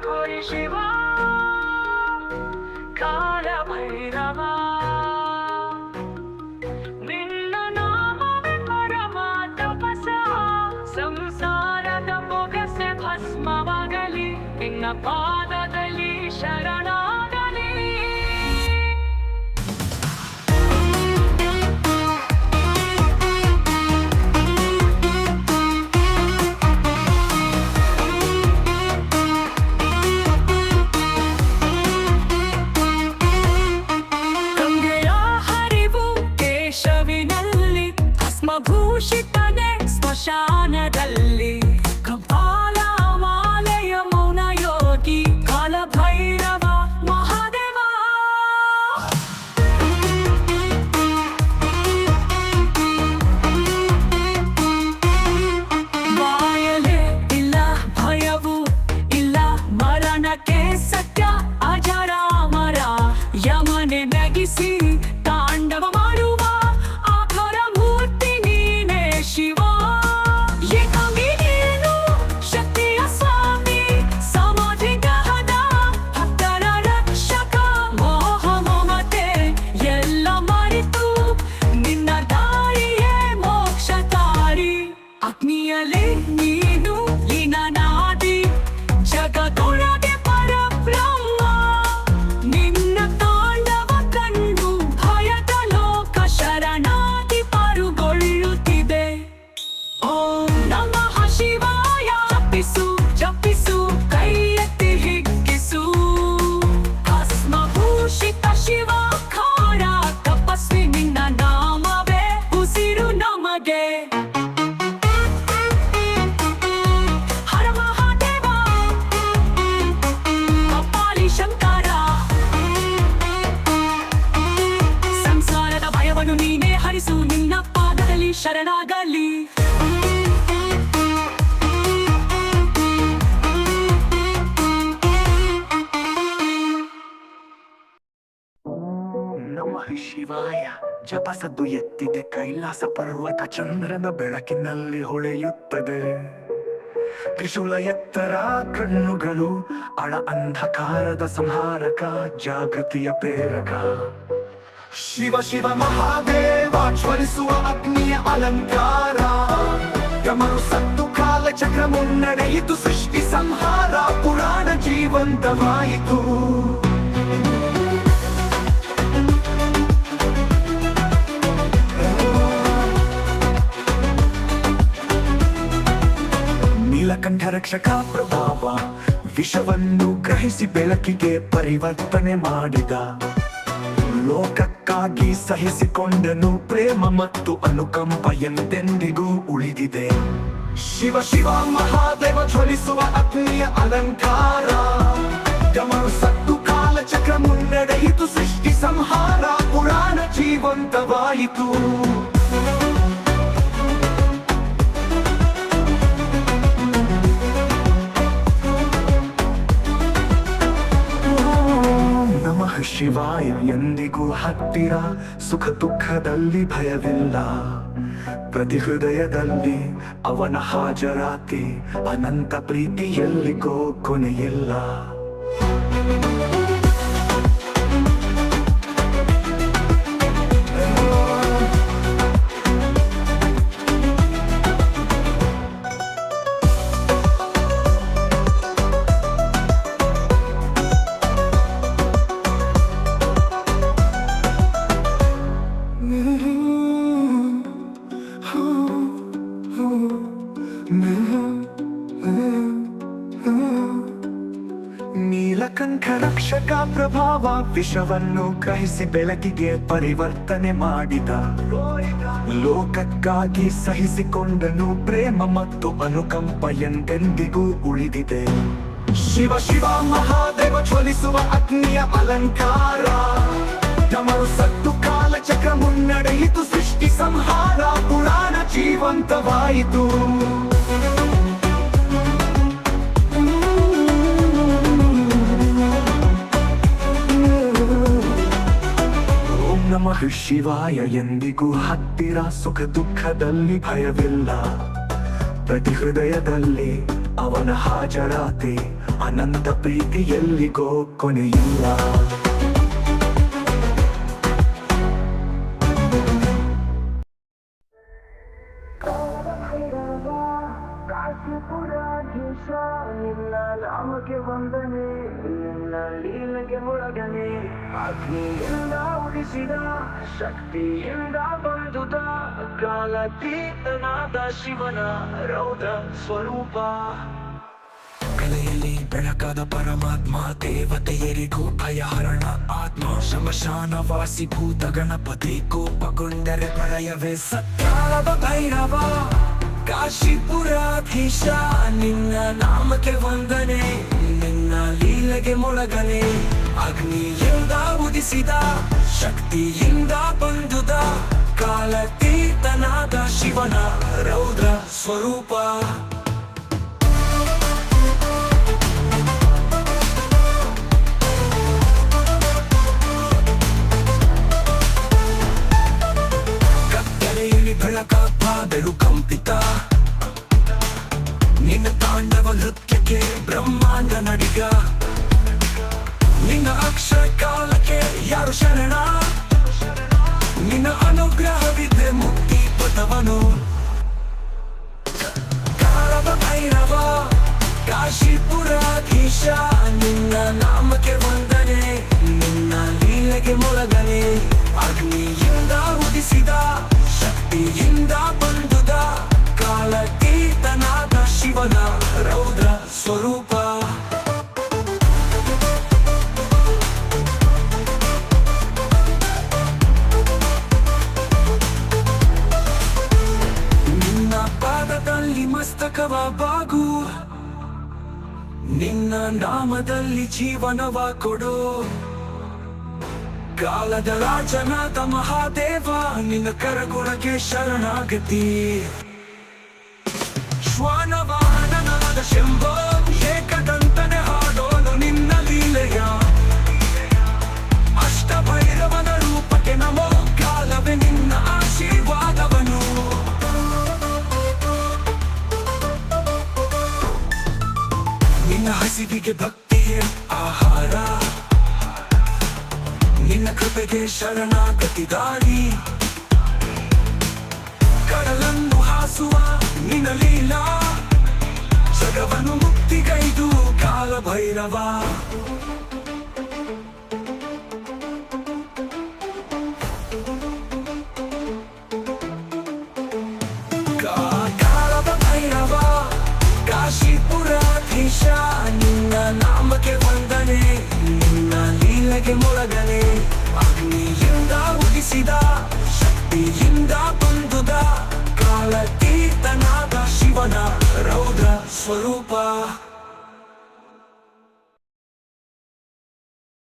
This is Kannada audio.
ಕೊರಿ ಶಿವ ಕಾಲ ಭೈರವ ನಿನ್ನ ನಾಮವೇ ಪರಮ ತಪಸ ಸಂಸಾರದ ಬೊಗಸೆ ಭಸ್ಮವಾಗಲಿ ನಿನ್ನ ಪಾದದಲ್ಲಿ ಶರಣಾಗಲಿ ಭೂಷಿತನೆ ಸ್ಮಶಾನದಲ್ಲಿ ಕಪಾಲ ಮಾಲೆಯ ಮೌನ ಯೋಗಿ ಕಾಲ ಭೈರವ ಮಹಾದೇವ ಬಾಯಲೇ ಇಲ್ಲ ಭಯವು ಇಲ್ಲ ಮರಣಕ್ಕೆ ಸತ್ಯ ಅಜರಾಮರ ಯಮನೆ ನಗಿಸಿ ತಾಂಡವ ಮಾಡುವ ಅಗ್ನಿಯಲೇ ನೀನು ಲೀನನಾದಿ ಜಗದೊಳಗೆ ಪರಬ್ರಹ್ಮ ನಿನ್ನ ತಾಂಡವ ಕಂಡು ಭಯದ ಲೋಕ ಶರಣಾದಿ ಪಾರುಗೊಳ್ಳುತ್ತಿದೆ ಓಂ ನಮಃ ಶಿವಾಯ ಜಪಿಸು ಜಪಿಸು ಕೈ ಎತ್ತಿ ಹಿಗ್ಗಿಸು ಭಸ್ಮಭೂಷಿತ ಶಿವ ಖಾರ ತಪಸ್ವಿ ನಿನ್ನ ನಾಮವೇ ಉಸಿರು ನಮಗೆ ನೀನೇ ಹರಿಸು ನಿನ್ನ ಪಾದದಲ್ಲಿ ಶರಣಾಗಲಿ ನಮಃ ಶಿವಾಯ ಜಪಸದ್ದು ಎತ್ತಿದೆ ಕೈಲಾಸ ಪರ್ವತ ಚಂದ್ರನ ಬೆಳಕಿನಲ್ಲಿ ಹೊಳೆಯುತ್ತದೆ ತ್ರಿಶೂಲ ಎತ್ತರ ಕಣ್ಣುಗಳು ಅಳ ಅಂಧಕಾರದ ಸಂಹಾರಕ ಜಾಗೃತಿಯ ಪ್ರೇರಕ ಶಿವ ಶಿವ ಮಹಾದೇವ ಜ್ವಲಿಸುವ ಅಗ್ನಿಯ ಅಲಂಕಾರ ಯಮನು ಸತ್ತು ಕಾಲ ಚಕ್ರ ಮುನ್ನಡೆಯಿತು ಸೃಷ್ಟಿ ಸಂಹಾರ ಪುರಾಣ ಜೀವಂತವಾಯಿತು ನೀಲಕಂಠ ರಕ್ಷಕ ಪ್ರಭಾವ ವಿಷವನ್ನು ಗ್ರಹಿಸಿ ಬೆಳಕಿಗೆ ಪರಿವರ್ತನೆ ಮಾಡಿದ ಲೋಕಕ್ಕಾಗಿ ಸಹಿಸಿಕೊಂಡನು ಪ್ರೇಮ ಮತ್ತು ಅನುಕಂಪ ಎಂದೆಂದಿಗೂ ಉಳಿದಿದೆ ಶಿವ ಶಿವ ಮಹಾದೇವ ಜ್ವಲಿಸುವ ಅಗ್ನಿಯ ಅಲಂಕಾರ ಯಮನು ಸತ್ತು ಕಾಲ ಚಕ್ರ ಮುನ್ನಡೆಯಿತು ಸೃಷ್ಟಿ ಸಂಹಾರ ಪುರಾಣ ಜೀವಂತವಾಯಿತು ನಮಃ ಶಿವಾಯ ಎಂದಿಗೂ ಹತ್ತಿರ ಸುಖ ದುಃಖದಲ್ಲಿ ಭಯವಿಲ್ಲ ಪ್ರತಿ ಹೃದಯದಲ್ಲಿ ಅವನ ಹಾಜರಾತಿ ಅನಂತ ಪ್ರೀತಿಯಲ್ಲಿಗೋ ಕೊನೆಯಿಲ್ಲ ನೀಲಕಂಠ ರಕ್ಷಕ ಪ್ರಭಾವ ವಿಷವನ್ನು ಗ್ರಹಿಸಿ ಬೆಳಕಿಗೆ ಪರಿವರ್ತನೆ ಮಾಡಿದ ಲೋಕಕ್ಕಾಗಿ ಸಹಿಸಿಕೊಂಡನು ಪ್ರೇಮ ಮತ್ತು ಅನುಕಂಪ ಎಂದೆಂದಿಗೂ ಉಳಿದಿದೆ ಶಿವ ಶಿವ ಮಹಾದೇವ ಜ್ವಲಿಸುವ ಅಗ್ನಿಯ ಅಲಂಕಾರ ಯಮನು ಸತ್ತು ಕಾಲ ಚಕ್ರ ಮುನ್ನಡೆಯಿತು ಸೃಷ್ಟಿ ಸಂಹಾರ ಪುರಾಣ ಜೀವಂತವಾಯಿತು ನಮಃ ಶಿವಾಯ ಎಂದಿಗೂ ಹತ್ತಿರ ಸುಖ ದುಃಖದಲ್ಲಿ ಭಯವಿಲ್ಲ ಪ್ರತಿ ಹೃದಯದಲ್ಲಿ ಅವನ ಹಾಜರಾತಿ ಅನಂತ ಪ್ರೀತಿ ಎಲ್ಲಿಗೋ ಕೊನೆಯಿಲ್ಲ. ನಿನ್ನ ನಾಮಕ್ಕೆ ವಂದನೆ, ನಿನ್ನ ಲೀಲೆಗೆ ಮೊಳಗನೆ, ಅಗ್ನಿಯಿಂದ ಉಳಿಸಿದ ಶಕ್ತಿಯಿಂದ ಬಂದುದ ಕಾಲಾತೀತನಾದ ಶಿವನ ರೌದ್ರ ಸ್ವರೂಪ. ಕಲೆಯಲ್ಲಿ ಬೆಳಕಾದ ಪರಮಾತ್ಮ, ದೇವತೆಯರಿಗೂ ಭಯಹರಣ ಆತ್ಮ, ಶಮಶಾನ ವಾಸಿ ಭೂತ ಗಣಪತಿ, ಕೋಪಗೊಂಡರೆ ಪ್ರಳಯವೇ ಸತ್ಕಾಲದ ಭೈರವ, ಕಾಶಿಪುರಾಧೀಶ ನಿನ್ನ ನಾಮಕ್ಕೆ ವಂದನೆ, ನಿನ್ನ ಲೀಲೆಗೆ ಮೊಳಗನೆ, ಅಗ್ನಿಯಿಂದ ಉದಿಸಿದ ಶಕ್ತಿಯಿಂದ ಬಂದುದ ಕಾಲಾತೀತನಾದ ಶಿವನ ರೌದ್ರ ಸ್ವರೂಪ. ಕತ್ತಲೆಯಲ್ಲಿ ಬೆಳಕಾದರೂ ಕಂಪಿತ, ನಿನ್ನ ತಾಂಡವ ನೃತ್ಯಕ್ಕೆ ಬ್ರಹ್ಮಾಂಡ ನಡಿಗ, ನಿನ್ನ ಅಕ್ಷರ ಕಾಲಕ್ಕೆ ಯಾರು ಶರಣ, ನಿನ್ನ ಅನುಗ್ರಹವಿದೆ ಮುಕ್ತಿ ಪಥವನು. ಕಾಲದ ಭೈರವ ಕಾಶಿಪುರಾಧೀಶ ನಿನ್ನ ನಾಮಕ್ಕೆ ವಂದನೆ, ನಿನ್ನ ಲೀಲೆಗೆ ಮೊಳಗನೆ, ಅಗ್ನಿಯಿಂದ ಉದಿಸಿದ ಶಕ್ತಿಯಿಂದ ಬಂದುದ ಕಾಲಾತೀತನಾದ ಶಿವನ ರೌದ್ರ ಸ್ವರೂಪ. ನಿನ್ನ ಪಾದದಲ್ಲಿ ಮಸ್ತಕವ ಬಾಗು, ನಿನ್ನ ನಾಮದಲ್ಲಿ ಜೀವನವ ಕೊಡು, ಕಾಲದ ರಾಜನಾದ ಮಹಾದೇವ ನಿನ್ನ ಕರಗುಣಕ್ಕೆ ಶರಣಾಗತಿ. ಶ್ವಾನವಾಹನನಾದ ಶಂಭೋ ಏಕದಂತನೆ ಹಾಡೋನು ನಿನ್ನ ಲೀಲೆಯ, ಅಷ್ಟಭೈರವನ ರೂಪಕ್ಕೆ ನಮೋ, ಕಾಲವೇ ನಿನ್ನ ಆಶೀರ್ವಾದವನು. ನಿನ್ನ ಹಸಿವಿಗೆ ಭಕ್ತಿಯೇ ಆಹಾರ, ನಿನ್ನ ಕೃಪೆಗೆ ಶರಣಾಗತಿ ದಾರಿ, ಕಡಲನ್ನು ಹಾಸುವ ನಿನ್ನ ಲೀಲಾ, ಜಗವನ್ನು ಮುಕ್ತಿಗೈದು ಕಾಲಭೈರವ. ಕಾಲದ ಭೈರವ ಕಾಶಿಪುರಾಧೀಶ ನಿನ್ನ ನಾಮಕ್ಕೆ ವಂದನೆ, ನಿನ್ನ ಲೀಲೆಗೆ ಮೊಳಗನೆ, ಅಗ್ನಿಯಿಂದ ಉದಿಸಿದ ಶಕ್ತಿಯಿಂದ ಬಂದುದ ಕಾಲಾತೀತನಾದ ಶಿವನ ರೌದ್ರ ಸ್ವರೂಪ.